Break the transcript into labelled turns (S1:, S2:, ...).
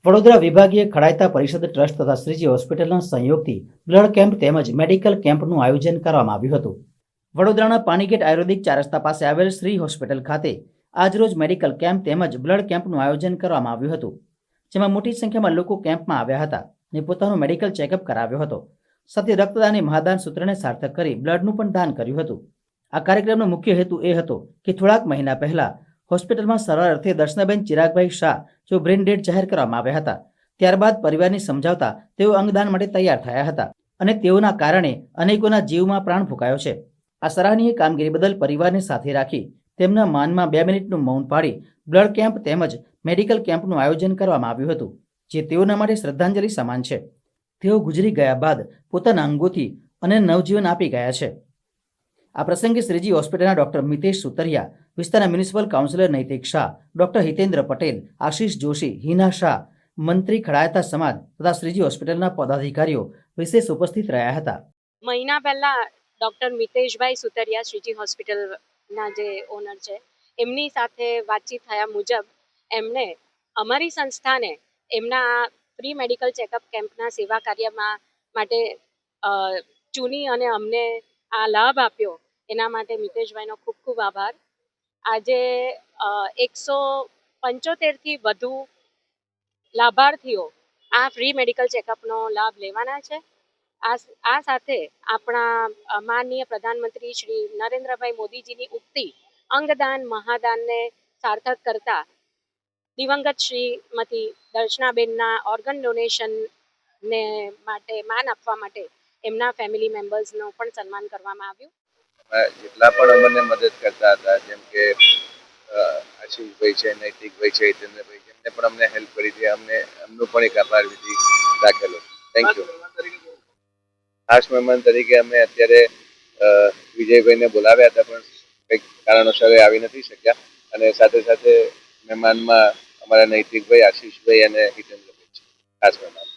S1: વડોદરા વિભાગીય ખડાયતા પરિષદ ટ્રસ્ટ તથા શ્રીજી હોસ્પિટલના સહયોગથી બ્લડ કેમ્પ તેમજ મેડિકલ કેમ્પનું આયોજન કરવામાં આવ્યું હતું. વડોદરાના પાણીગેટ આયુર્વેદિક 4 રસ્તા પાસે આવેલ શ્રી હોસ્પિટલ ખાતે આજરોજ મેડિકલ કેમ્પ તેમજ બ્લડ કેમ્પનું આયોજન કરવામાં આવ્યું હતું, જેમાં મોટી સંખ્યામાં લોકો કેમ્પમાં આવ્યા હતા અને પોતાનું મેડિકલ ચેકઅપ કરાવ્યો હતો. સાથે રક્તદાન અને મહાદાન સૂત્રને સાર્થક કરી બ્લડનું પણ દાન કર્યું હતું. આ કાર્યક્રમનો મુખ્ય હેતુ એ હતો કે થોડાક મહિના પહેલા હોસ્પિટલમાં સારવાર અર્થે દર્શનાબેન ચિરાગભાઈ શાહ જો બ્રેન ડેડ જાહેર કરવામાં આવ્યા હતા. ત્યારબાદ પરિવારને સમજાવતા તેઓ અંગદાન માટે તૈયાર થયા હતા અને તેઓના કારણે અનેકોના જીવમાં પ્રાણ ફૂંકાયો છે. આ સરાહનીય કામગીરી બદલ પરિવારને સાથે રાખી તેમના માનમાં 2 મિનિટનું મૌન પાડી બ્લડ કેમ્પ તેમજ મેડિકલ કેમ્પનું આયોજન કરવામાં આવ્યું હતું, જે તેઓના માટે શ્રદ્ધાંજલિ સમાન છે. તેઓ ગુજરી ગયા બાદ પોતાના અંગોથી અને નવજીવન આપી ગયા છે. આ પ્રસંગે શ્રીજી હોસ્પિટલના ડોક્ટર મિતેશ સુતરિયા, વિસ્તારના મ્યુનિસિપલ કાઉન્સિલર નૈતિક શાહ, ડોક્ટર હિતેન્દ્ર પટેલ, આશીષ જોશી, હિના શાહ, મંત્રી ખડાયતા સમાજ તથા શ્રીજી હોસ્પિટલના પદાધિકારીઓ વિશેષ ઉપસ્થિત રહ્યા હતા.
S2: મહિના પહેલા ડૉક્ટર મિતેશભાઈ સુતરિયા, શ્રીજી હોસ્પિટલના જે ઓનર છે, એમની સાથે વાતચીત થયા મુજબ એમણે અમારી સંસ્થાને એમના ફ્રી મેડિકલ ચેકઅપ કેમ્પના સેવા કાર્યમાં માટે ચૂની અને અમને આ લાભ આપ્યો. એના માટે મિતેશભાઈનો ખૂબ ખૂબ આભાર. આજે 175થી વધુ લાભાર્થીઓ આ ફ્રી મેડિકલ ચેકઅપનો લાભ લેવાના છે. આ સાથે આપણા માનનીય પ્રધાનમંત્રી શ્રી નરેન્દ્રભાઈ મોદીજીની ઉક્તિ અંગદાન મહાદાનને સાર્થક કરતા દિવંગત શ્રીમતી દર્શનાબેનના ઓર્ગન ડોનેશનને માટે માન આપવા માટે એમના ફેમિલી મેમ્બર્સનો પણ સન્માન કરવામાં આવ્યું.
S3: જેટલા પણ અમને મદદ કરતા હતા, જેમ કે આશીષભાઈ છે, નૈતિકભાઈ છે, હિતેન્દ્રભાઈ, જેમને પણ અમને હેલ્પ કરી હતી, એમનો પણ એક આભાર વિધિ રાખેલો. Thank you. ખાસ મહેમાન તરીકે અમે અત્યારે વિજયભાઈને બોલાવ્યા હતા, પણ કંઈક કારણોસર આવી નથી શક્યા. અને સાથે સાથે મહેમાનમાં અમારા નૈતિકભાઈ, આશીષભાઈ અને હિતેન્દ્રભાઈ છે ખાસ મહેમાન.